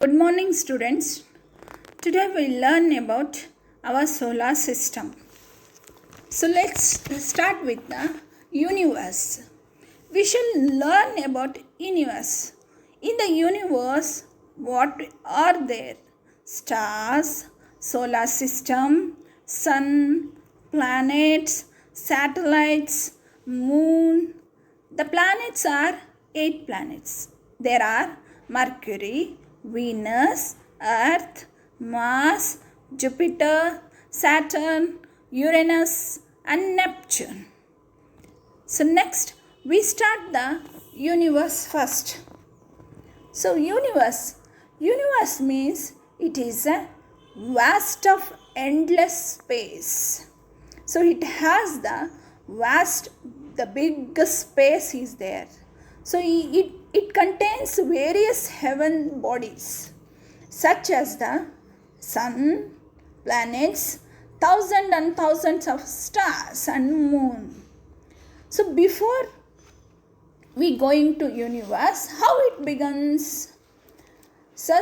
Good morning, students. Today we learn about our solar system. So let's start with the universe. We shall learn about universe. In the universe, what are there? Stars, solar system, sun, planets, satellites, moon. The planets are 8 planets. There are Mercury, Venus, Earth, Mars, Jupiter, Saturn, Uranus, and Neptune. So next we start the universe first. So universe means it is a vast of endless space. So it has the biggest space is there. So it contains various heaven bodies such as the sun, planets, thousands and thousands of stars and moon. So before we going to universe, how it begins? So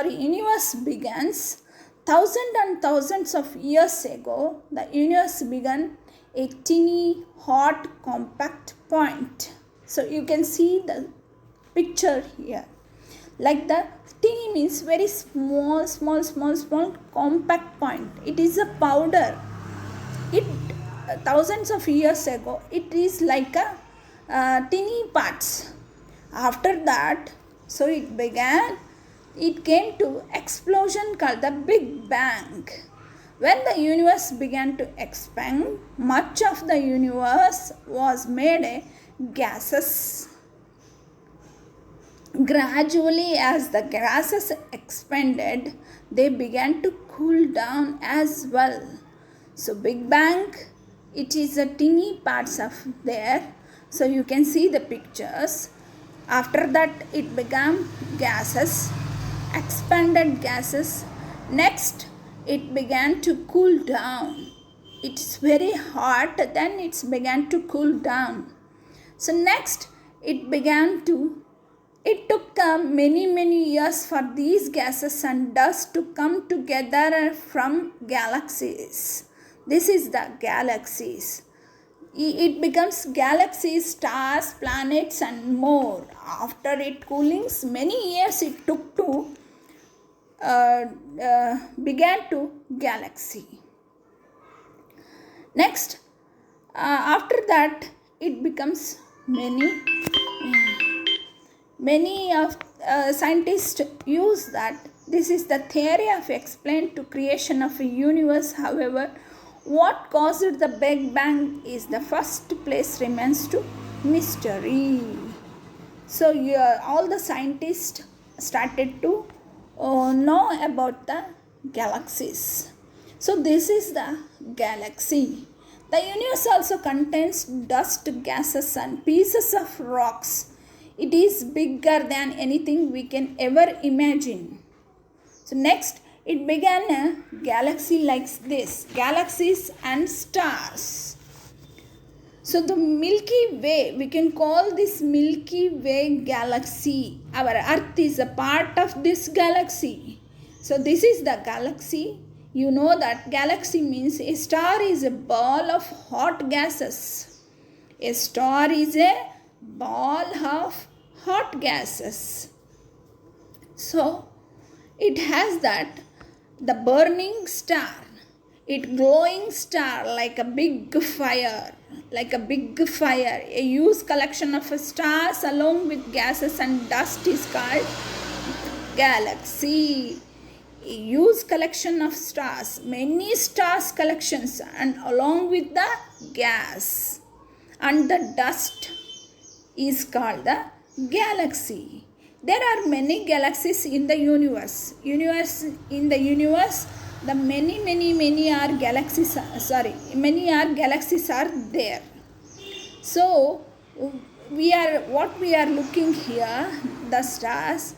universe begins thousands and thousands of years ago. The universe began a teeny hot compact point. So you can see the picture here. Like the teeny means very small compact point. It is a powder. It thousands of years ago it is like a teeny parts. After that, so it came to explosion called the Big Bang. When the universe began to expand, much of the universe was made a gases. Gradually, as the gases expanded, they began to cool down as well. So Big Bang, it is a teeny parts of there. So you can see the pictures. After that it began gases, expanded gases. Next it began to cool down. It's very hot, then it began to cool down. So next it took many years for these gases and dust to come together from galaxies. This is the galaxies. It becomes galaxies, stars, planets and more. After it coolings, many years it took to began to galaxy. Next, after that it becomes many of scientists use that. This is the theory of explained to creation of a universe. However, what caused the Big Bang is the first place remains to mystery. So all the scientists started to know about the galaxies. So this is the galaxy. The universe also contains dust, gases and pieces of rocks. It is bigger than anything we can ever imagine. So next it began a galaxy like this, galaxies and stars. So the Milky Way, we can call this Milky Way galaxy. Our Earth is a part of this galaxy. So this is the galaxy. You know that galaxy means a star is a ball of hot gases. A star is a ball of hot gases. So it has the burning star, it glowing star like a big fire, a huge collection of stars along with gases and dust is called galaxy. A huge collection of stars, many stars collections and along with the gas and the dust is called the galaxy. There are many galaxies in the universe. In the universe, the many are galaxies. Many are galaxies are there. So we are looking here. The stars.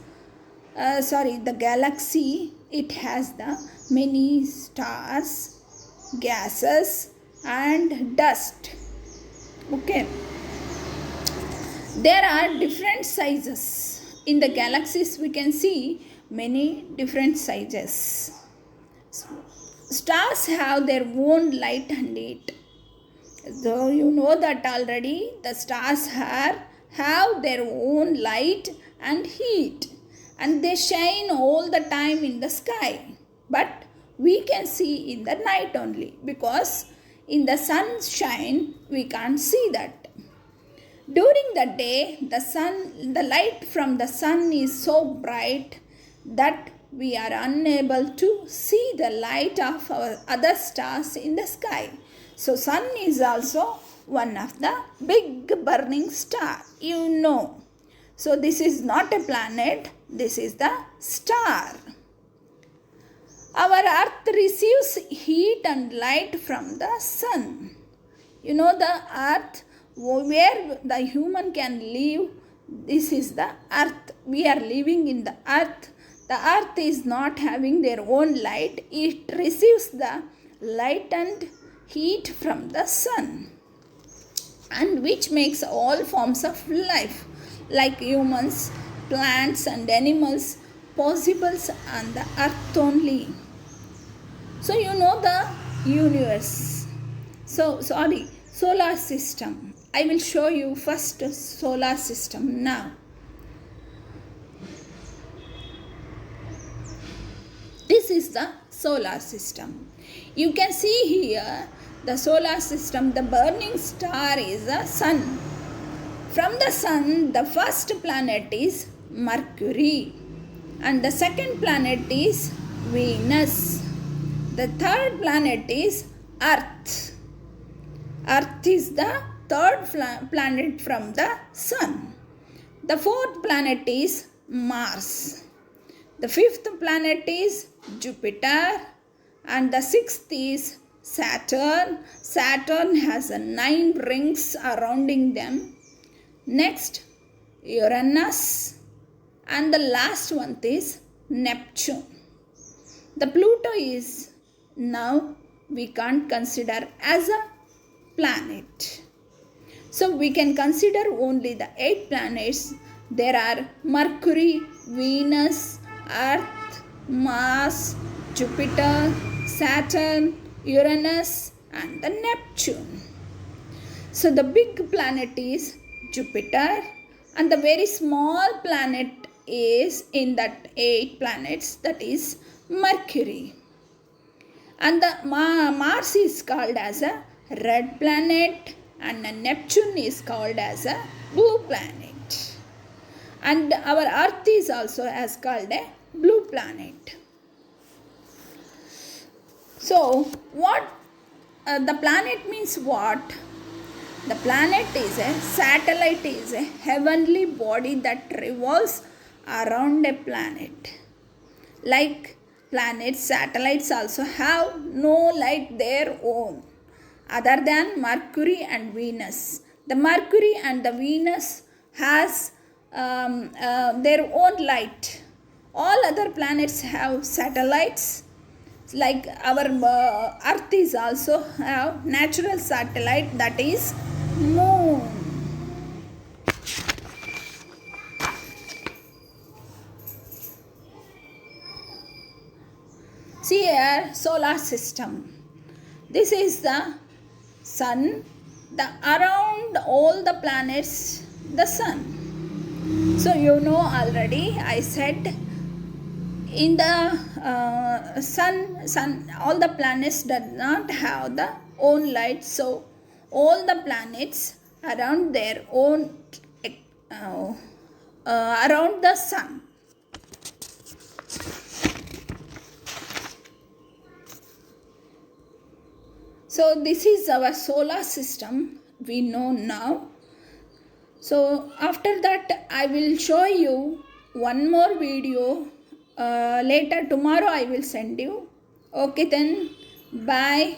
The galaxy. It has the many stars, gases, and dust. Okay. There are different sizes. In the galaxies, we can see many different sizes. Stars have their own light and heat. So you know that already. The stars have their own light and heat, and they shine all the time in the sky. But we can see in the night only, because in the sunshine we can't see that. During the day, the light from the sun is so bright that we are unable to see the light of our other stars in the sky. So sun is also one of the big burning star, you know. So this is not a planet, this is the star. Our earth receives heat and light from the sun. You know, the earth where the human can live, this is the earth. We are living in the earth. The earth is not having their own light. It receives the light and heat from the sun, and which makes all forms of life like humans, plants and animals possible on the earth only. So you know the universe. Solar system. I will show you first solar system now. This is the solar system. You can see here the solar system, the burning star is the sun. From the sun, the first planet is Mercury, and the second planet is Venus. The third planet is Earth. Earth is the third planet from the sun. The fourth planet is Mars. The fifth planet is Jupiter, and the sixth is Saturn. Saturn has 9 rings surrounding them. Next, Uranus, and the last one is Neptune. The Pluto is now we can't consider as a planet. So we can consider only the 8 planets. There are Mercury, Venus, Earth, Mars, Jupiter, Saturn, Uranus and the Neptune. So the big planet is Jupiter, and the very small planet is in that 8 planets, that is Mercury. And the Mars is called as a red planet, and Neptune is called as a blue planet. And our Earth is also as called a blue planet. So what the planet means what? The planet is a satellite, is a heavenly body that revolves around a planet. Like planets, satellites also have no light their own other than Mercury and Venus. The Mercury and the Venus has their own light. All other planets have satellites. Like our Earth is also have natural satellite, that is moon. See here, solar system. This is the sun. Around all the planets, the sun. So you know already, I said in the sun, all the planets does not have their own light. So all the planets around their own around the sun. So this is our solar system we know now. So after that I will show you one more video. Later tomorrow I will send you. Okay then, bye.